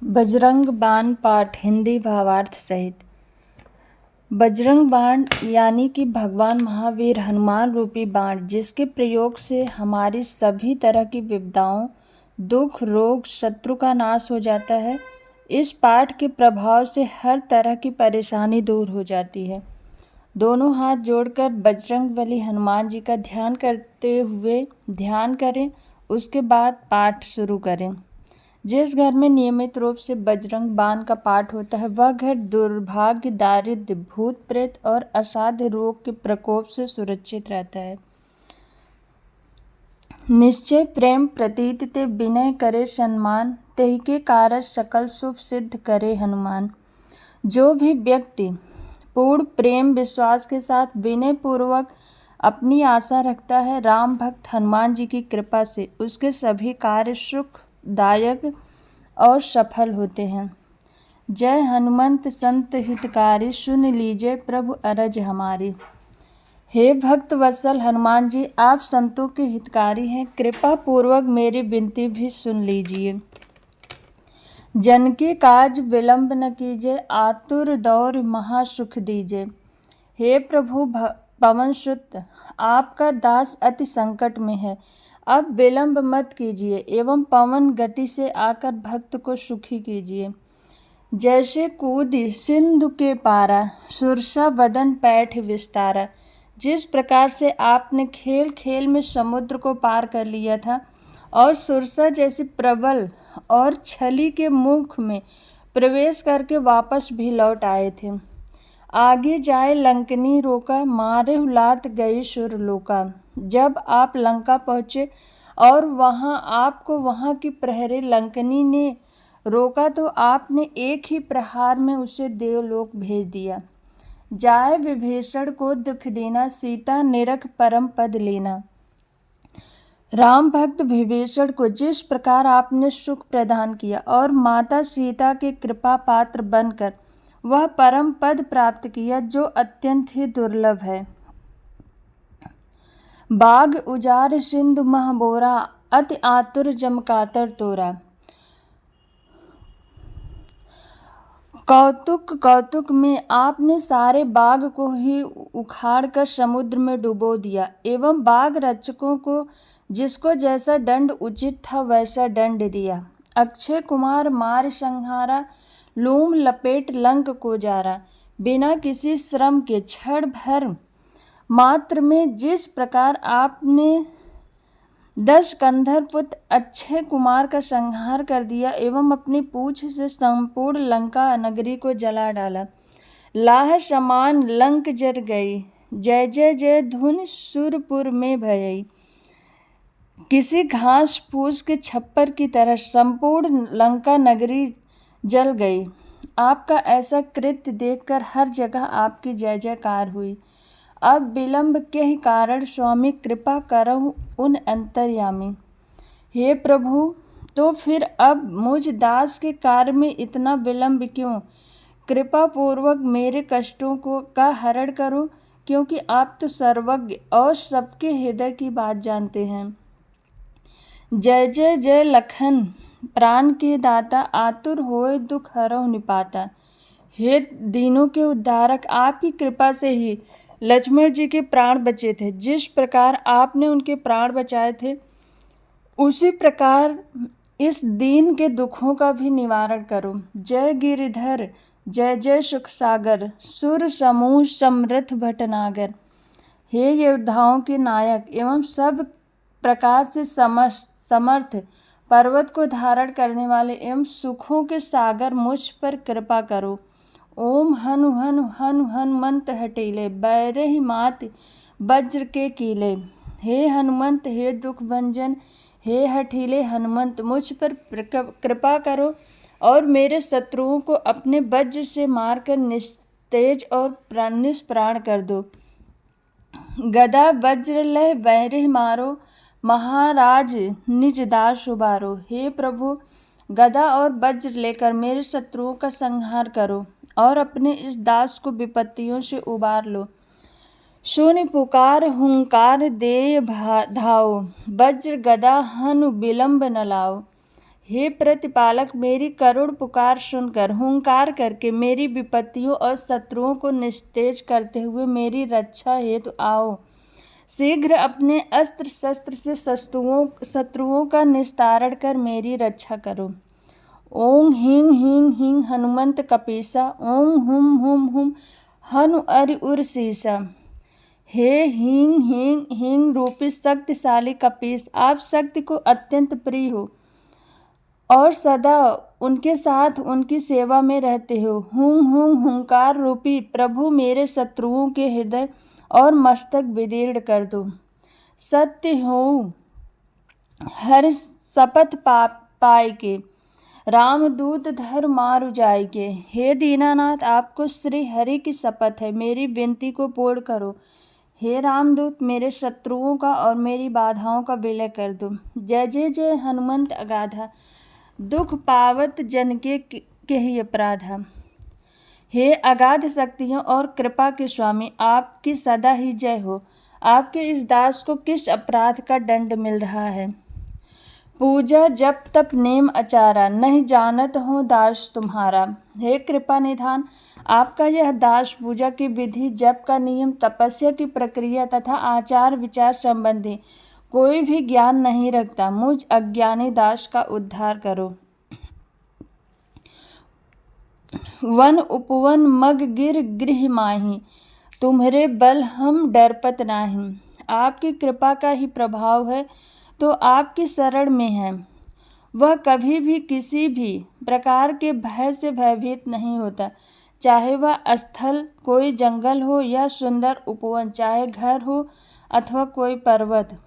बजरंग बाण पाठ हिंदी भावार्थ सहित। बजरंग बाण यानी कि भगवान महावीर हनुमान रूपी बाण, जिसके प्रयोग से हमारी सभी तरह की विपदाओं, दुख, रोग, शत्रु का नाश हो जाता है। इस पाठ के प्रभाव से हर तरह की परेशानी दूर हो जाती है। दोनों हाथ जोड़कर बजरंगबली हनुमान जी का ध्यान करते हुए ध्यान करें, उसके बाद पाठ शुरू करें। जिस घर में नियमित रूप से बजरंग बाण का पाठ होता है, वह घर दुर्भाग्य, दारिद्र्य, भूत प्रेत और असाध्य रोग के प्रकोप से सुरक्षित रहता है। निश्चय प्रेम प्रतीत ते विनय करे सम्मान, तेहि के कारज सकल शुभ सिद्ध करे हनुमान। जो भी व्यक्ति पूर्ण प्रेम विश्वास के साथ विनय पूर्वक अपनी आशा रखता है, राम भक्त हनुमान जी की कृपा से उसके सभी कार्य सुखदायक और सफल होते हैं। जय हनुमंत संत हितकारी, सुन लीजिए प्रभु अरज हमारी। हे भक्त वत्सल हनुमान जी, आप संतों के हितकारी हैं, कृपा पूर्वक मेरी विनती भी सुन लीजिए। जन के काज विलंब न कीजिए, आतुर दौर महासुख दीजिए। हे प्रभु पवन सुत, आपका दास अति संकट में है, अब विलंब मत कीजिए एवं पवन गति से आकर भक्त को सुखी कीजिए। जैसे कूदी सिंधु के पारा, सुरसा वदन पैठ विस्तारा। जिस प्रकार से आपने खेल खेल में समुद्र को पार कर लिया था और सुरसा जैसी प्रबल और छली के मुख में प्रवेश करके वापस भी लौट आए थे। आगे जाए लंकनी रोका, मारे लात गई सुरलोका। जब आप लंका पहुँचे और आपको वहाँ की प्रहरी लंकनी ने रोका, तो आपने एक ही प्रहार में उसे देवलोक भेज दिया। जाए विभीषण को दुख देना, सीता निरख परम पद लेना। राम भक्त विभीषण को जिस प्रकार आपने सुख प्रदान किया और माता सीता के कृपा पात्र बनकर वह परम पद प्राप्त किया, जो अत्यंत ही दुर्लभ है। बाग उजार सिंधु महबोरा, अति आतुर जमकातर तोरा। कौतुक कौतुक में आपने सारे बाग को ही उखाड़कर समुद्र में डुबो दिया एवं बाग रक्षकों को जिसको जैसा दंड उचित था वैसा दंड दिया। अक्षय कुमार मार संहारा, लूम लपेट लंक को जारा। बिना किसी श्रम के क्षण भर मात्र में जिस प्रकार आपने 10 कंधर पुत्र अक्षय कुमार का संहार कर दिया एवं अपनी पूंछ से संपूर्ण लंका नगरी को जला डाला। लाह समान लंक जर गई, जय जय जय धुन सुरपुर में भयई। किसी घास फूस के छप्पर की तरह संपूर्ण लंका नगरी जल गई। आपका ऐसा कृत्य देखकर हर जगह आपकी जय जयकार हुई। अब विलंब के ही कारण स्वामी कृपा करहु उन अंतर्यामी। हे प्रभु, तो फिर अब मुझ दास के कार्य में इतना विलंब क्यों? कृपा पूर्वक मेरे कष्टों का हरण करो, क्योंकि आप तो सर्वज्ञ और सबके हृदय की बात जानते हैं। जय जय जय लखन प्राण के दाता, आतुर होए दुख हरहु निपाता। हे दीनों के उद्धारक, आप की कृपा से ही लक्ष्मण जी के प्राण बचे थे। जिस प्रकार आपने उनके प्राण बचाए थे, उसी प्रकार इस दीन के दुखों का भी निवारण करो। जय गिरिधर, जय जय सुख सागर, सुर समूह समृद्ध भटनागर। हे योद्धाओं के नायक एवं सब प्रकार से समर्थ, पर्वत को धारण करने वाले एवं सुखों के सागर, मुझ पर कृपा करो। ओम हनु हनु हनु हनुमंत हटेले, बैरहि मात वज्र के कीले। हे हनुमंत, हे दुख भंजन, हे हठीले हनुमंत, मुझ पर कृपा करो और मेरे शत्रुओं को अपने वज्र से मारकर निस्तेज और निष्प्राण कर दो। गदा वज्र लय बैरहि मारो, महाराज निज दास उबारो। हे प्रभु, गदा और वज्र लेकर मेरे शत्रुओं का संहार करो और अपने इस दास को विपत्तियों से उबार लो। सुनि पुकार हुंकार देय धाओ, वज्र गदा हनु विलंब न लाओ। हे प्रतिपालक, मेरी करुण पुकार सुनकर हुंकार करके मेरी विपत्तियों और शत्रुओं को निस्तेज करते हुए मेरी रक्षा हेतु आओ। शीघ्र अपने अस्त्र शस्त्र से शत्रुओं का निस्तारण कर मेरी रक्षा करो। ओं ह्रीं ह्रीं ह्रीं हनुमंत कपीसा, ओं हुम हुम हुम हनु अरि उर सीसा। हे ह्रीं ह्रीं ह्रीं रूपी शक्तिशाली कपीस, आप शक्ति को अत्यंत प्रिय हो और सदा उनके साथ उनकी सेवा में रहते हो। हुं हुं हुंकार रूपी प्रभु, मेरे शत्रुओं के हृदय और मस्तक विदीर्ण कर दो। सत्य हो हर शपथ पाई के, रामदूत धर मारु जाय के। हे दीनानाथ, आपको श्री हरि की शपथ है, मेरी विनती को पूर्ण करो। हे रामदूत, मेरे शत्रुओं का और मेरी बाधाओं का विलय कर दो। जय जय जय हनुमंत अगाधा, दुख पावत जन के ही अपराधा। हे अगाध शक्तियों और कृपा के स्वामी, आपकी सदा ही जय हो। आपके इस दास को किस अपराध का दंड मिल रहा है? पूजा जप तप नेम आचारा, नहीं जानत हो दास तुम्हारा। हे कृपा निधान, आपका यह दास पूजा की विधि, जप का नियम, तपस्या की प्रक्रिया तथा आचार विचार संबंधी कोई भी ज्ञान नहीं रखता। मुझ अज्ञानी दास का उद्धार करो। वन उपवन मग गिर गृह माही, तुम्हारे बल हम डरपत नाही। आपकी कृपा का ही प्रभाव है तो आपकी शरण में है। वह कभी भी किसी भी प्रकार के भय से भयभीत नहीं होता, चाहे वह स्थल कोई जंगल हो या सुंदर उपवन, चाहे घर हो अथवा कोई पर्वत।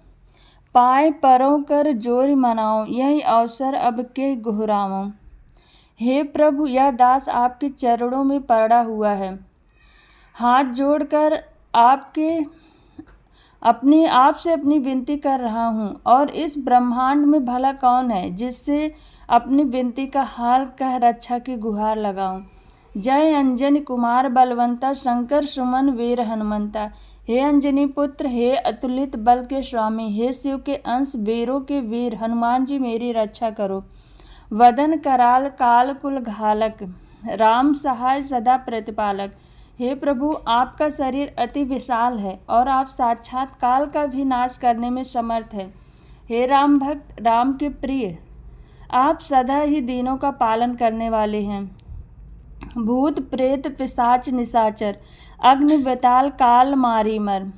पाए परों कर जोर मनाओ, यही अवसर अब के गुहराओ। हे प्रभु, यह दास आपके चरणों में पड़ा हुआ है, हाथ जोड़कर अपने आप से अपनी विनती कर रहा हूँ। और इस ब्रह्मांड में भला कौन है जिससे अपनी विनती का हाल कह रक्षा की गुहार लगाऊं। जय अंजनी कुमार बलवंता, शंकर सुमन वीर हनुमंता। हे अंजनी पुत्र, हे अतुलित बल के स्वामी, हे शिव के अंश, वीरों के वीर हनुमान जी, मेरी रक्षा करो। वदन कराल काल कुल घालक, राम सहाय सदा प्रतिपालक। हे प्रभु, आपका शरीर अति विशाल है और आप साक्षात काल का भी नाश करने में समर्थ है। हे राम भक्त, राम के प्रिय, आप सदा ही दीनों का पालन करने वाले हैं। भूत प्रेत पिशाच निशाचर, अग्नि बेताल काल मारी मर।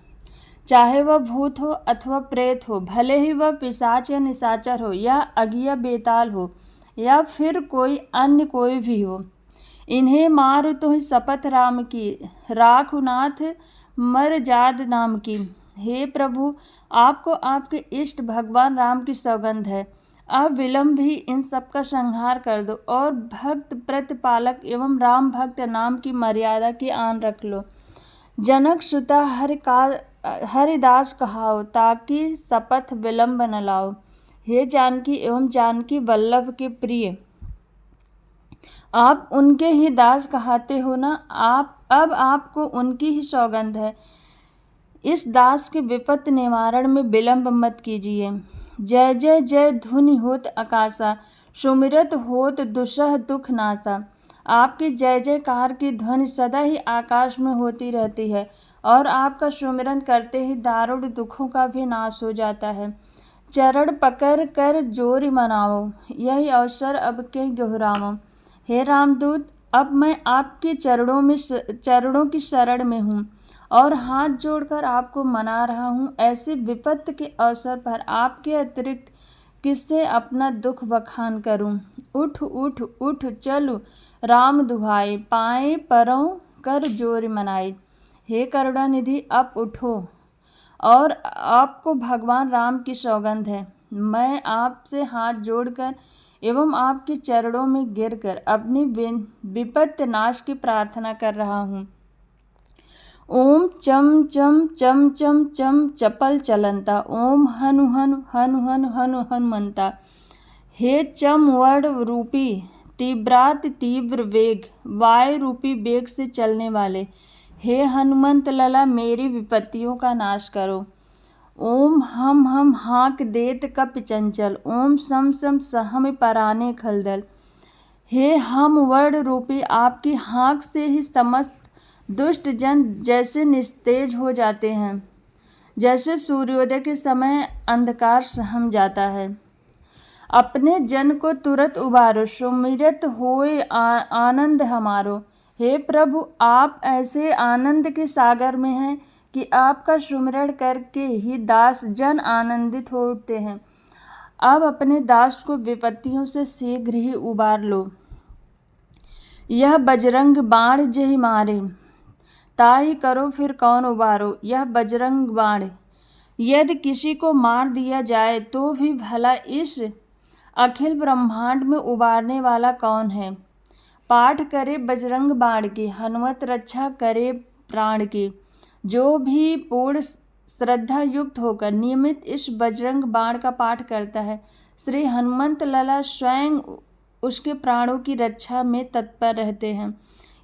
चाहे वह भूत हो अथवा प्रेत हो, भले ही वह पिशाच या निशाचर हो या अगिया बेताल हो या फिर कोई भी हो, इन्हें मारो तो ही शपथ राम की, राखुनाथ मर जाद नाम की। हे प्रभु, आपको आपके इष्ट भगवान राम की सौगंध है, अब विलंब ही इन सब का संहार कर दो और भक्त प्रतिपालक एवं राम भक्त नाम की मर्यादा की आन रख लो। जनक सुता हरिदास कहाओ, ताकि शपथ विलंब न लाओ। हे जानकी एवं जानकी वल्लभ के प्रिय, आप उनके ही दास कहाते हो ना। अब आपको उनकी ही सौगंध है, इस दास के विपत्ति निवारण में विलंब मत कीजिए। जय जय जय धुनि होत आकाशा, सुमिरत होत दुसह दुख नासा। आपकी जय जयकार की ध्वनि सदा ही आकाश में होती रहती है और आपका सुमिरन करते ही दारुण दुखों का भी नाश हो जाता है। चरण पकड़ कर जोर मनाओ, यही अवसर अब के दोहराओ। हे रामदूत, अब मैं आपके चरणों की शरण में हूँ और हाथ जोड़कर आपको मना रहा हूँ। ऐसे विपत्ति के अवसर पर आपके अतिरिक्त किससे अपना दुख बखान करूँ। उठ उठ उठ चलु राम दुहाई, पाए परों कर जोर मनाई। हे करुणानिधि, अब उठो और आपको भगवान राम की सौगंध है। मैं आपसे हाथ जोड़कर एवं आपके चरणों में गिरकर अपनी विपत्ति नाश की प्रार्थना कर रहा हूँ। ओम चम चम चम चम चम चपल चलंता, ओम हनु हनु हनु हनु हनु हनुमंता। हे चम वर्ण रूपी तीव्रात तीव्र वेग, वायु रूपी वेग से चलने वाले, हे हनुमंत लला, मेरी विपत्तियों का नाश करो। ओम हम हाँक देत कपि चंचल, ओम सम सम सहम पराने खलदल। हे हम वर्ण रूपी आपकी हाँक से ही समस्त दुष्ट जन जैसे निस्तेज हो जाते हैं, जैसे सूर्योदय के समय अंधकार सहम जाता है। अपने जन को तुरंत उबारो, सुमिरत होए आनंद हमारो। हे प्रभु, आप ऐसे आनंद के सागर में हैं कि आपका सुमिरण करके ही दास जन आनंदित हो उठते हैं। अब अपने दास को विपत्तियों से शीघ्र ही उबार लो। यह बजरंग बाण जहि मारे, ताहि करो फिर कौन उबारो। यह बजरंग बाण यदि किसी को मार दिया जाए तो भी भला इस अखिल ब्रह्मांड में उबारने वाला कौन है। पाठ करे बजरंग बाण की, हनुमत रक्षा करे प्राण की। जो भी पूर्ण श्रद्धा युक्त होकर नियमित इस बजरंग बाण का पाठ करता है, श्री हनुमंत लला स्वयं उसके प्राणों की रक्षा में तत्पर रहते हैं।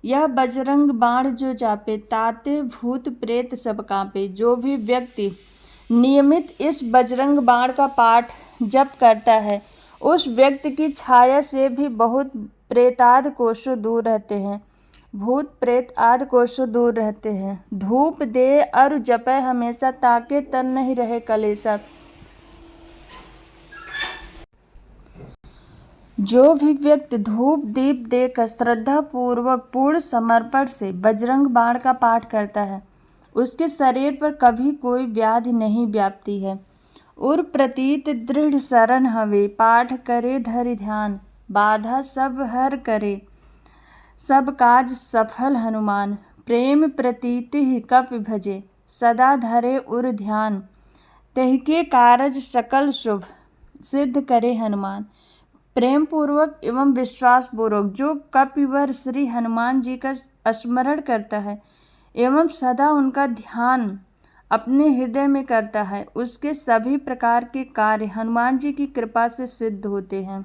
यह बजरंग बाण जो जापे, ताते भूत प्रेत सब कांपे। जो भी व्यक्ति नियमित इस बजरंग बाण का पाठ जप करता है, उस व्यक्ति की छाया से भी बहुत प्रेतादि कोषों दूर रहते हैं, भूत प्रेत आदि कोषों दूर रहते हैं। धूप दे और जपे हमेशा, ताके तन नहीं रहे कलेसा। जो भी व्यक्ति धूप दीप देकर श्रद्धा पूर्वक पूर्ण समर्पण से बजरंग बाण का पाठ करता है, उसके शरीर पर कभी कोई व्याधि नहीं व्यापती है। उर प्रतीत दृढ़ शरण हवे, पाठ करे धरि ध्यान। बाधा सब हर करे, सब काज सफल हनुमान। प्रेम प्रतीति ही कपि भजे, सदा धरे उर ध्यान। तहिके कारज सकल शुभ, सिद्ध करे हनुमान। प्रेम पूर्वक एवं विश्वास पूर्वक जो कपिवर श्री हनुमान जी का स्मरण करता है एवं सदा उनका ध्यान अपने हृदय में करता है, उसके सभी प्रकार के कार्य हनुमान जी की कृपा से सिद्ध होते हैं।